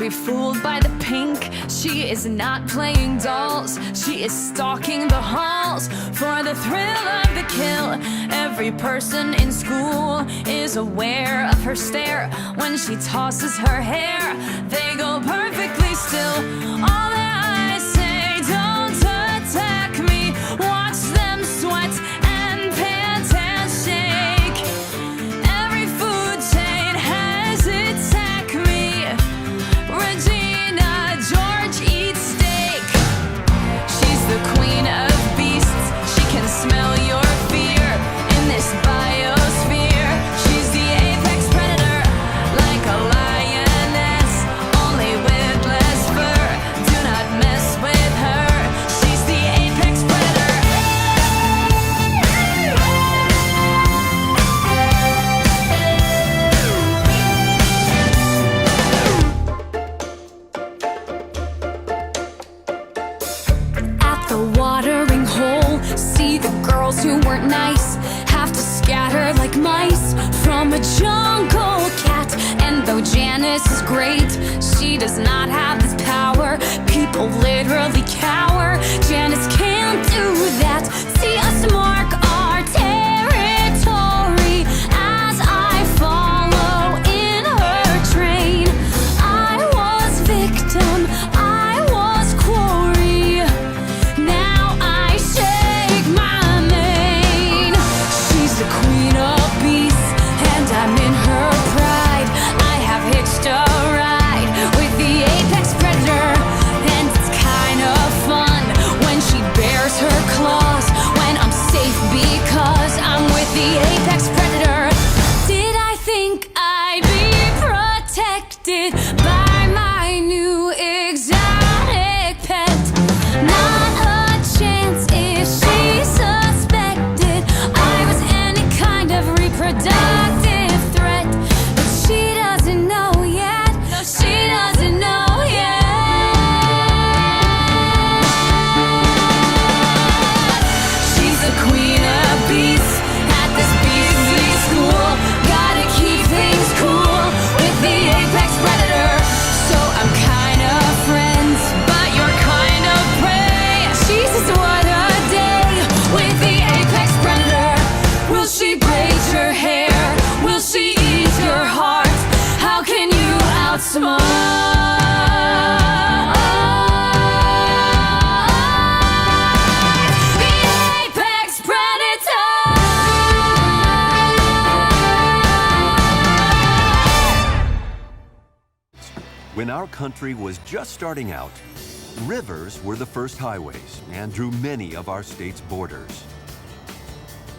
be fooled by the pink. She is not playing dolls. She is stalking the halls for the thrill of the kill. Every person in school is aware of her stare. When she tosses her hair, they go perfectly still. All their eyes say, don't attack me. Watch them sweat and pant and shake. Every food chain has its Acme. Regina George eats steak. She's the queen of beasts. She can smell your fear in this biosphere. She's the apex predator, like a lioness, only with less fur. Do not mess with her. She's the apex predator. At the watering hole, see the girls who weren't nice have to scatter like mice from a jungle cat. And though Janice is great, she does not have this power. People literally cower. Janice can't do that. See us mark our territory as I follow in her train. I was victim, I was quarry. Now I shake my mane. She's the queen of beasts, and I'm in her pride. I have hitched a ride with the apex predator, and it's kind of fun when she bares her claws. When I'm safe because I'm with the apex predator. Did I think I'd be protected by my new exotic pet? Not a chance if she suspected I was any kind of reproductive threat. But she doesn't know yet. No, she doesn't know yet. She's the queen of beasts at this beastly school. Gotta keep things cool with the apex predator. So I'm kind of friends, but you're kind of prey. She says what a day with the apex predator. Will she braid your hair? Will she eat your heart? How can you outsmart the apex predator? When our country was just starting out, rivers were the first highways and drew many of our state's borders,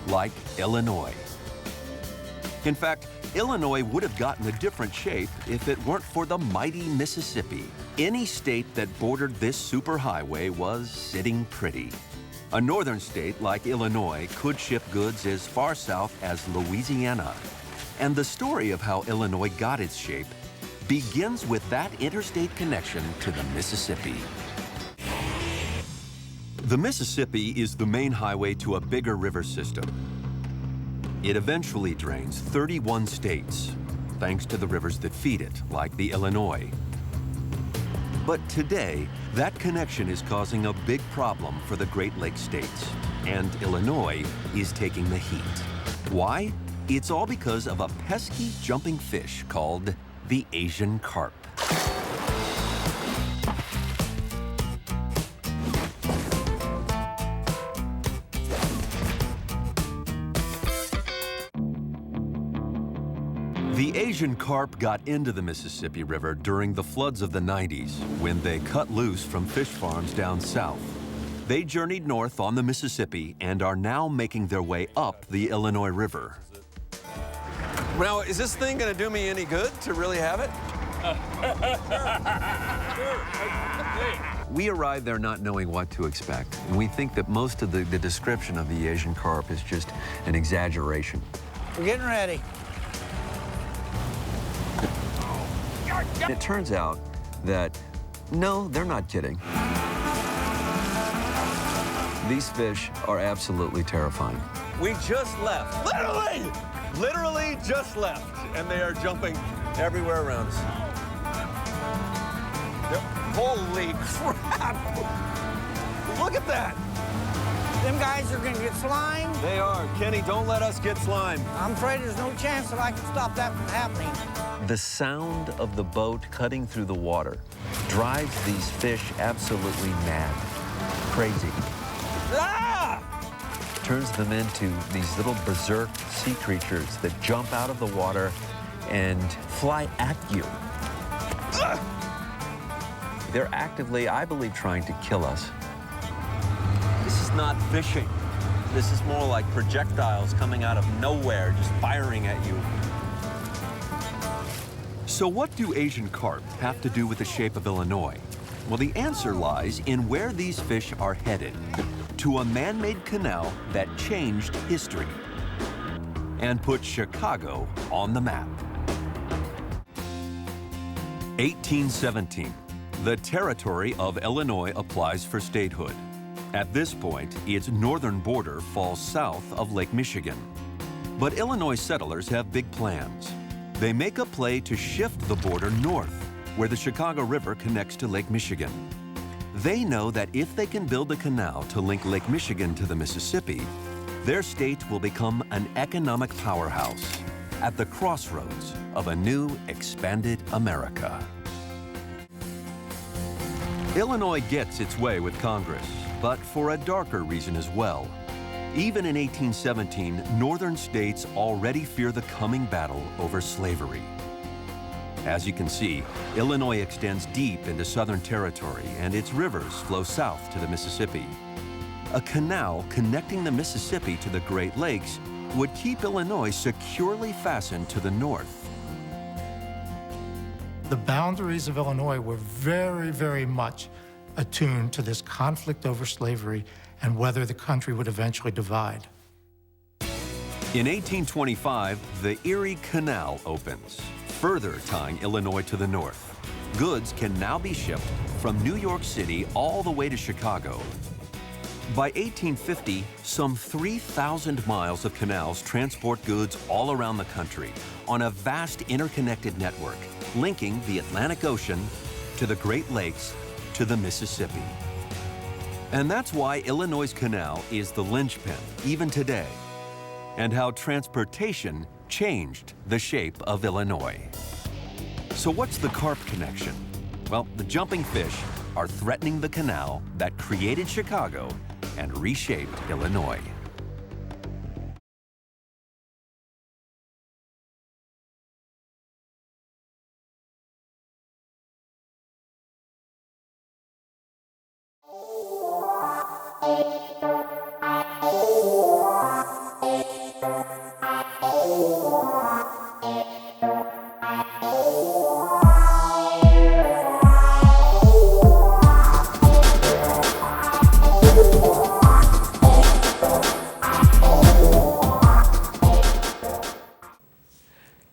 like Illinois. In fact, Illinois would have gotten a different shape if it weren't for the mighty Mississippi. Any state that bordered this superhighway was sitting pretty. A northern state like Illinois could ship goods as far south as Louisiana. And the story of how Illinois got its shape begins with that interstate connection to the Mississippi. The Mississippi is the main highway to a bigger river system. It eventually drains 31 states, thanks to the rivers that feed it, like the Illinois. But today, that connection is causing a big problem for the Great Lakes states, and Illinois is taking the heat. Why? It's all because of a pesky jumping fish called the Asian carp. The Asian carp got into the Mississippi River during the floods of the 90s, when they cut loose from fish farms down south. They journeyed north on the Mississippi and are now making their way up the Illinois River. Now, is this thing gonna do me any good to really have it? We arrived there not knowing what to expect, and we think that most of the description of the Asian carp is just an exaggeration. We're getting ready. It turns out that, no, they're not kidding. These fish are absolutely terrifying. We just left. Literally just left. And they are jumping everywhere around us. Holy crap! Look at that! Them guys are gonna get slimed. They are. Kenny, don't let us get slimed. I'm afraid there's no chance that I can stop that from happening. The sound of the boat cutting through the water drives these fish absolutely mad, crazy. Ah! Turns them into these little berserk sea creatures that jump out of the water and fly at you. They're actively, I believe, trying to kill us. This is not fishing. This is more like projectiles coming out of nowhere, just firing at you. So what do Asian carp have to do with the shape of Illinois? Well, the answer lies in where these fish are headed, to a man-made canal that changed history and put Chicago on the map. 1817, the territory of Illinois applies for statehood. At this point, its northern border falls south of Lake Michigan. But Illinois settlers have big plans. They make a play to shift the border north, where the Chicago River connects to Lake Michigan. They know that if they can build a canal to link Lake Michigan to the Mississippi, their state will become an economic powerhouse at the crossroads of a new, expanded America. Illinois gets its way with Congress, but for a darker reason as well. Even in 1817, northern states already fear the coming battle over slavery. As you can see, Illinois extends deep into southern territory and its rivers flow south to the Mississippi. A canal connecting the Mississippi to the Great Lakes would keep Illinois securely fastened to the north. The boundaries of Illinois were very, very much attuned to this conflict over slavery and whether the country would eventually divide. In 1825, the Erie Canal opens, further tying Illinois to the north. Goods can now be shipped from New York City all the way to Chicago. By 1850, some 3,000 miles of canals transport goods all around the country on a vast interconnected network, linking the Atlantic Ocean to the Great Lakes to the Mississippi. And that's why Illinois' canal is the linchpin, even today, and how transportation changed the shape of Illinois. So what's the carp connection? Well, the jumping fish are threatening the canal that created Chicago and reshaped Illinois.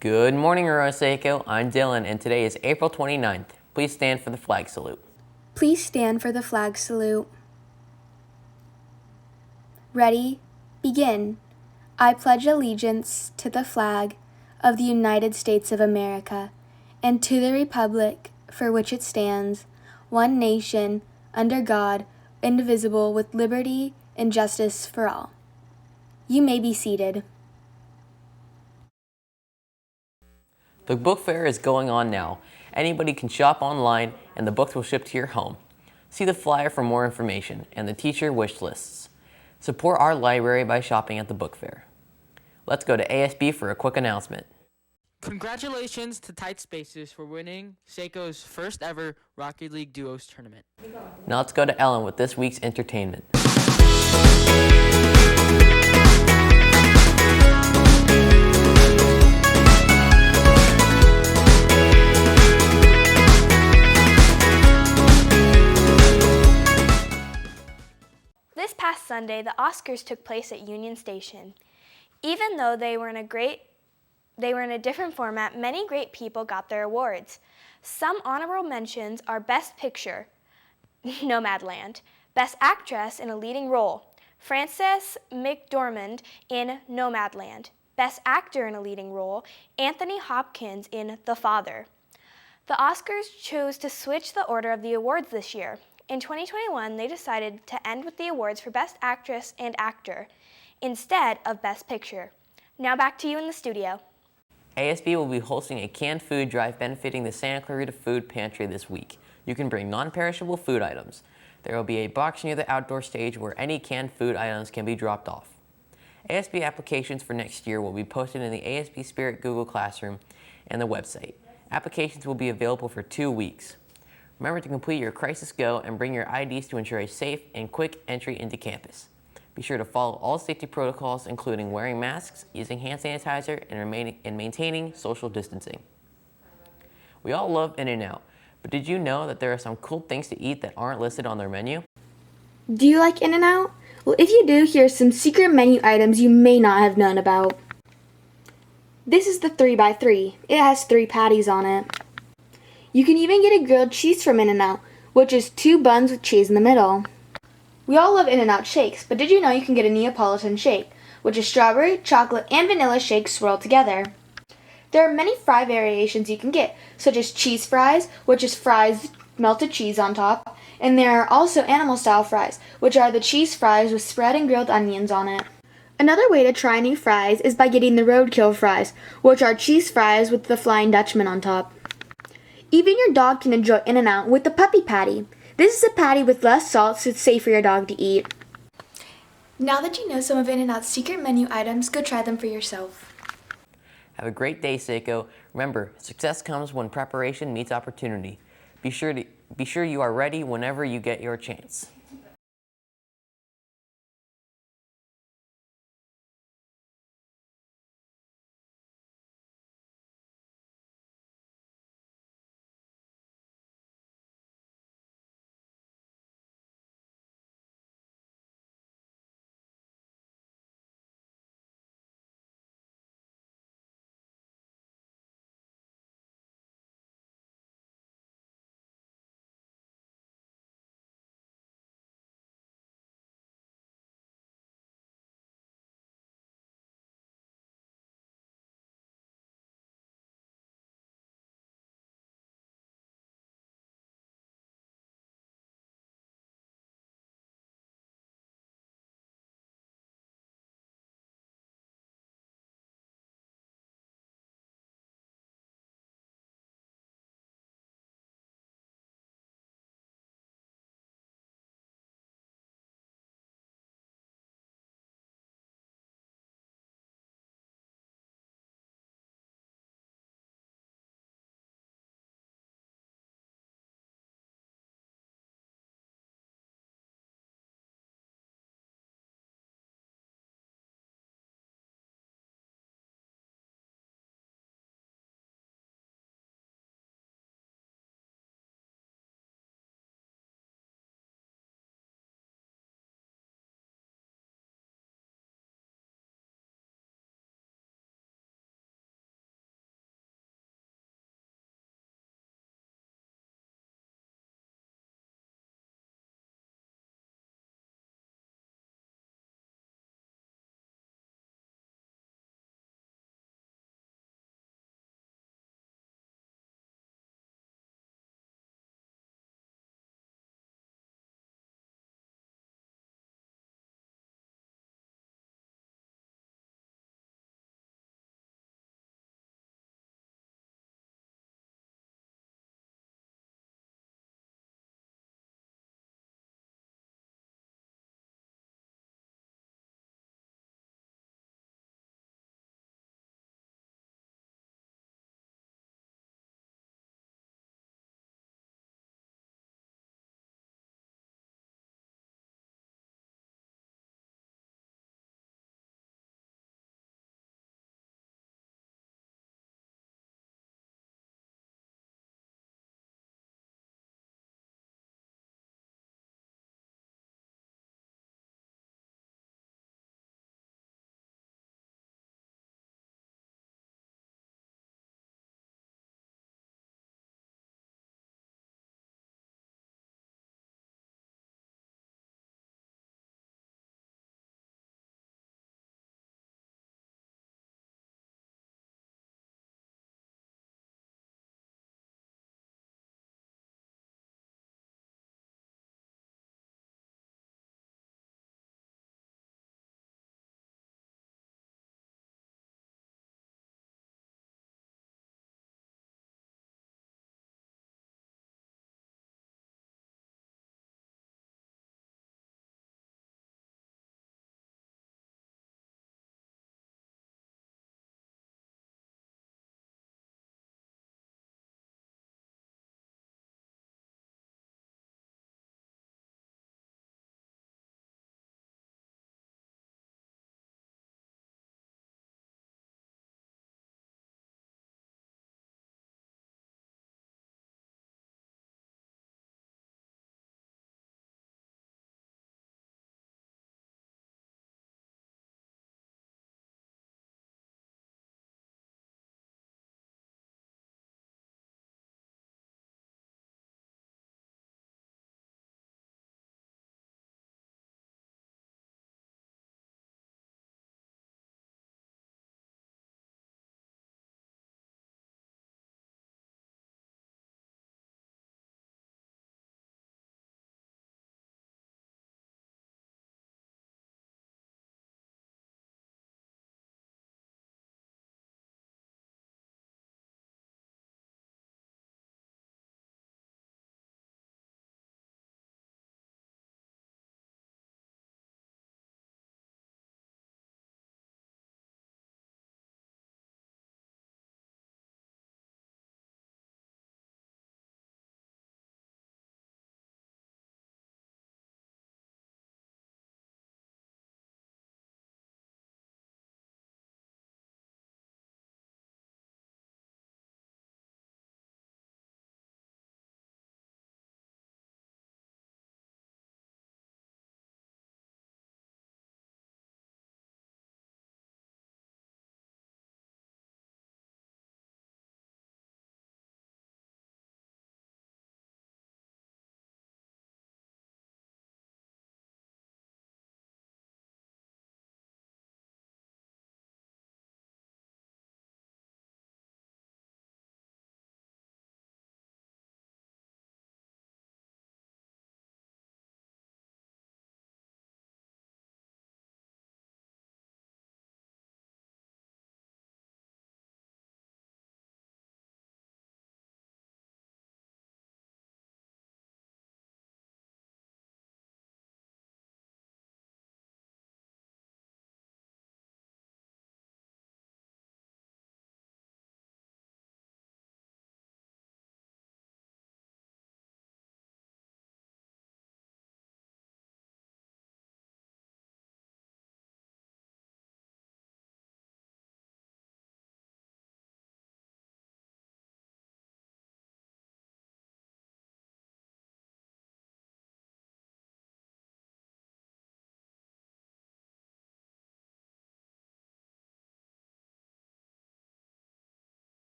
Good morning, Arroyo Seco. I'm Dylan, and today is April 29th. Please stand for the flag salute. Please stand for the flag salute. Ready? Begin. I pledge allegiance to the flag of the United States of America and to the republic for which it stands, one nation, under God, indivisible, with liberty and justice for all. You may be seated. The book fair is going on now. Anybody can shop online and the books will ship to your home. See the flyer for more information and the teacher wish lists. Support our library by shopping at the book fair. Let's go to ASB for a quick announcement. Congratulations to Tight Spaces for winning Seco's first ever Rocket League Duos tournament. Now let's go to Ellen with this week's entertainment. This past Sunday, the Oscars took place at Union Station. Even though they were in a different format, many great people got their awards. Some honorable mentions are Best Picture, Nomadland, Best Actress in a Leading Role, Frances McDormand in Nomadland, Best Actor in a Leading Role, Anthony Hopkins in The Father. The Oscars chose to switch the order of the awards this year. In 2021, they decided to end with the awards for Best Actress and Actor instead of Best Picture. Now back to you in the studio. ASB will be hosting a canned food drive benefiting the Santa Clarita Food Pantry this week. You can bring non-perishable food items. There will be a box near the outdoor stage where any canned food items can be dropped off. ASB applications for next year will be posted in the ASB Spirit Google Classroom and the website. Applications will be available for 2 weeks. Remember to complete your Crisis Go and bring your IDs to ensure a safe and quick entry into campus. Be sure to follow all safety protocols, including wearing masks, using hand sanitizer, and maintaining social distancing. We all love In-N-Out, but did you know that there are some cool things to eat that aren't listed on their menu? Do you like In-N-Out? Well, if you do, here's some secret menu items you may not have known about. This is the 3x3. It has 3 patties on it. You can even get a grilled cheese from In-N-Out, which is 2 buns with cheese in the middle. We all love In-N-Out shakes, but did you know you can get a Neapolitan shake, which is strawberry, chocolate, and vanilla shakes swirled together? There are many fry variations you can get, such as cheese fries, which is fries with melted cheese on top, and there are also animal-style fries, which are the cheese fries with spread and grilled onions on it. Another way to try new fries is by getting the roadkill fries, which are cheese fries with the Flying Dutchman on top. Even your dog can enjoy In-N-Out with the puppy patty. This is a patty with less salt, so it's safe for your dog to eat. Now that you know some of In-N-Out's secret menu items, go try them for yourself. Have a great day, Seco. Remember, success comes when preparation meets opportunity. Be sure you are ready whenever you get your chance.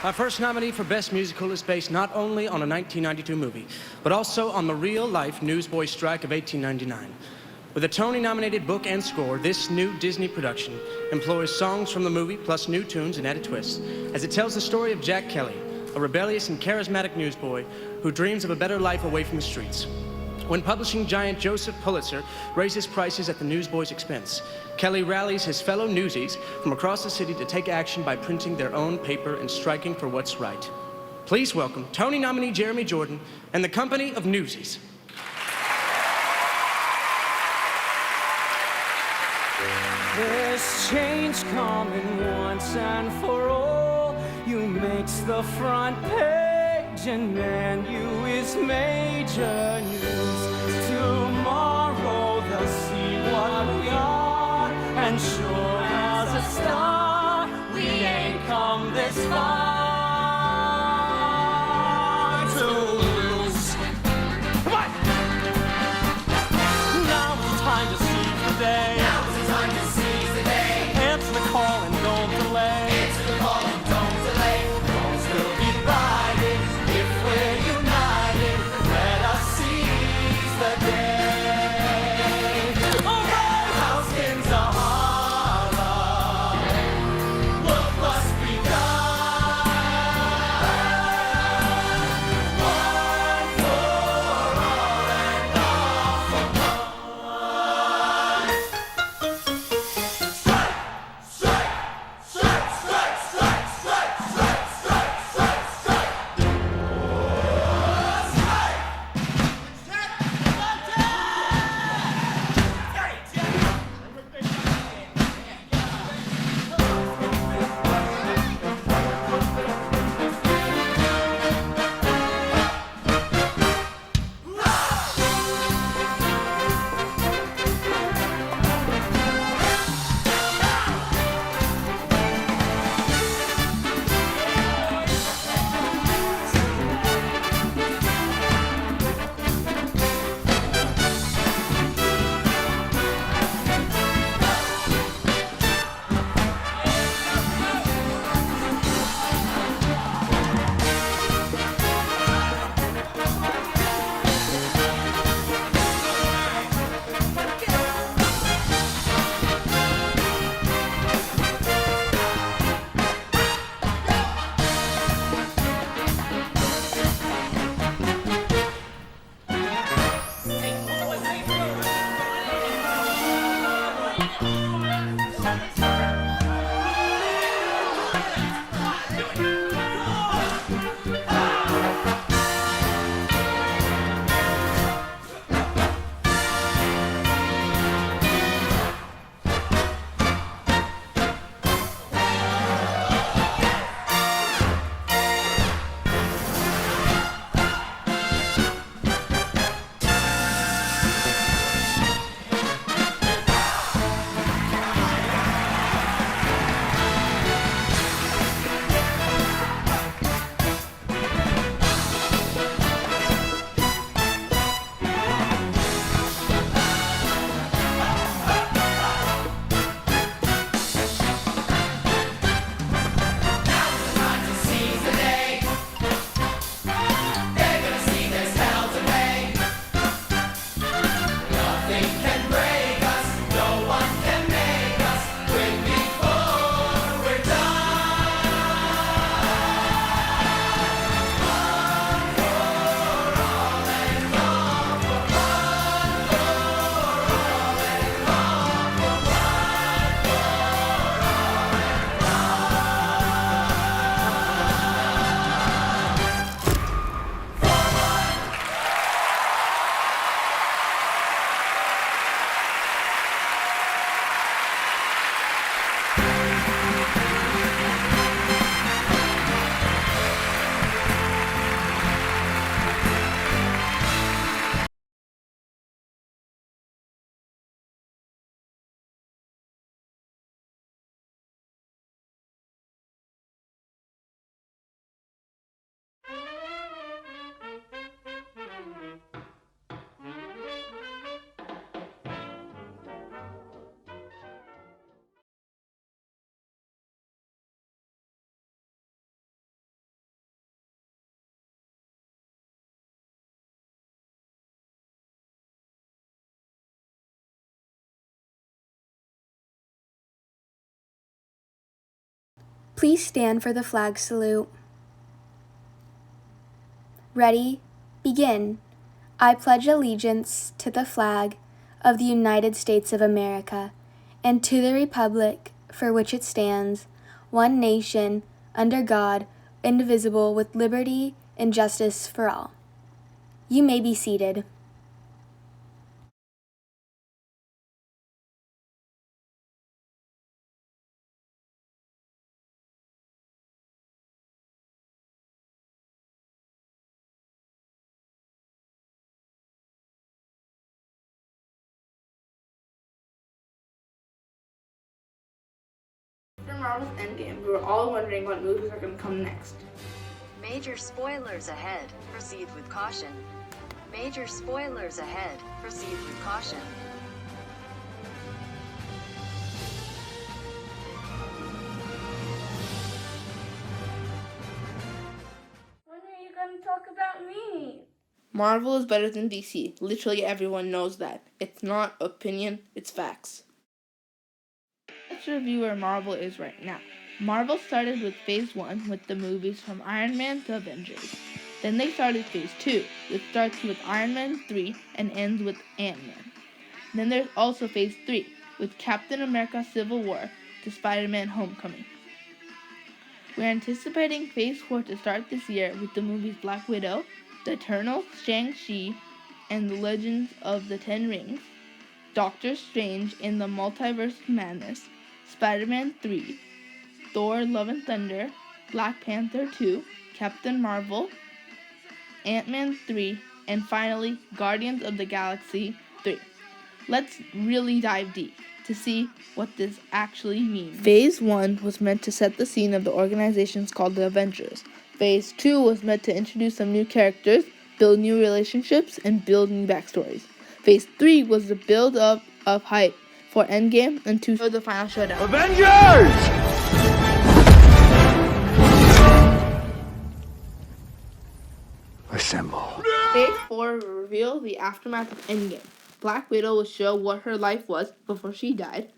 Our first nominee for Best Musical is based not only on a 1992 movie, but also on the real-life newsboy strike of 1899. With a Tony-nominated book and score, this new Disney production employs songs from the movie plus new tunes and added twists, as it tells the story of Jack Kelly, a rebellious and charismatic newsboy who dreams of a better life away from the streets. When publishing giant Joseph Pulitzer raises prices at the newsboy's expense, Kelly rallies his fellow newsies from across the city to take action by printing their own paper and striking for what's right. Please welcome Tony nominee Jeremy Jordan and the company of Newsies. There's change coming once and for all. You makes the front page, and man, you is major news. Tomorrow they'll see what we are, and sure as a star, we ain't come this far to lose. Come on! Now it's time to seize the day. Answer the call and don't delay. Answer the call and don't delay. Wrongs will be righted if we're united. Let us seize the day. Alright! House skins are hollow. Work must be done. One for all and all for one. Please stand for the flag salute. Ready? Begin. I pledge allegiance to the flag of the United States of America and to the republic for which it stands, one nation, under God, indivisible, with liberty and justice for all. You may be seated. After Marvel's Endgame, we were all wondering what movies are going to come next. Major spoilers ahead. Proceed with caution. Major spoilers ahead. Proceed with caution. When are you going to talk about me? Marvel is better than DC. Literally everyone knows that. It's not opinion, it's facts. Let's review where Marvel is right now. Marvel started with Phase 1 with the movies from Iron Man to Avengers. Then they started Phase 2, which starts with Iron Man 3 and ends with Ant-Man. Then there's also Phase 3, with Captain America Civil War to Spider-Man Homecoming. We're anticipating Phase 4 to start this year with the movies Black Widow, The Eternals, Shang-Chi, and The Legends of the Ten Rings, Doctor Strange in the Multiverse of Madness, Spider-Man 3, Thor Love and Thunder, Black Panther 2, Captain Marvel, Ant-Man 3, and finally Guardians of the Galaxy 3. Let's really dive deep to see what this actually means. Phase 1 was meant to set the scene of the organizations called the Avengers. Phase 2 was meant to introduce some new characters, build new relationships, and build new backstories. Phase 3 was the build-up of hype for Endgame and to show the final showdown. Avengers! Assemble. Phase 4 will reveal the aftermath of Endgame. Black Widow will show what her life was before she died.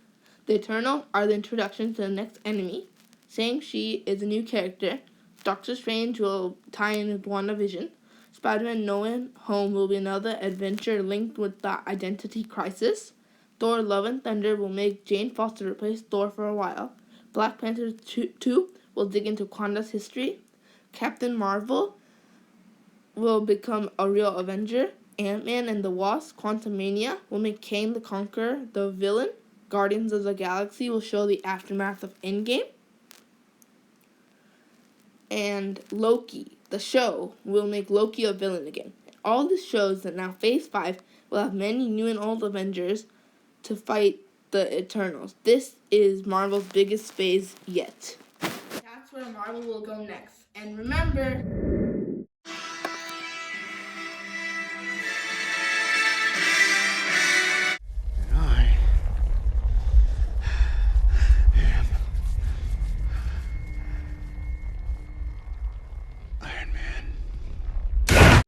The Eternals are the introduction to the next enemy. Shang-Chi is a new character. Doctor Strange will tie in with WandaVision. Spider-Man No Way Home will be another adventure linked with the identity crisis. Thor Love and Thunder will make Jane Foster replace Thor for a while. Black Panther 2 will dig into Wakanda's history. Captain Marvel will become a real Avenger. Ant-Man and the Wasp, Quantumania, will make Kang the Conqueror the villain. Guardians of the Galaxy will show the aftermath of Endgame. And Loki, the show, will make Loki a villain again. All this shows that now Phase 5 will have many new and old Avengers to fight the Eternals. This is Marvel's biggest phase yet. That's where Marvel will go next. And remember...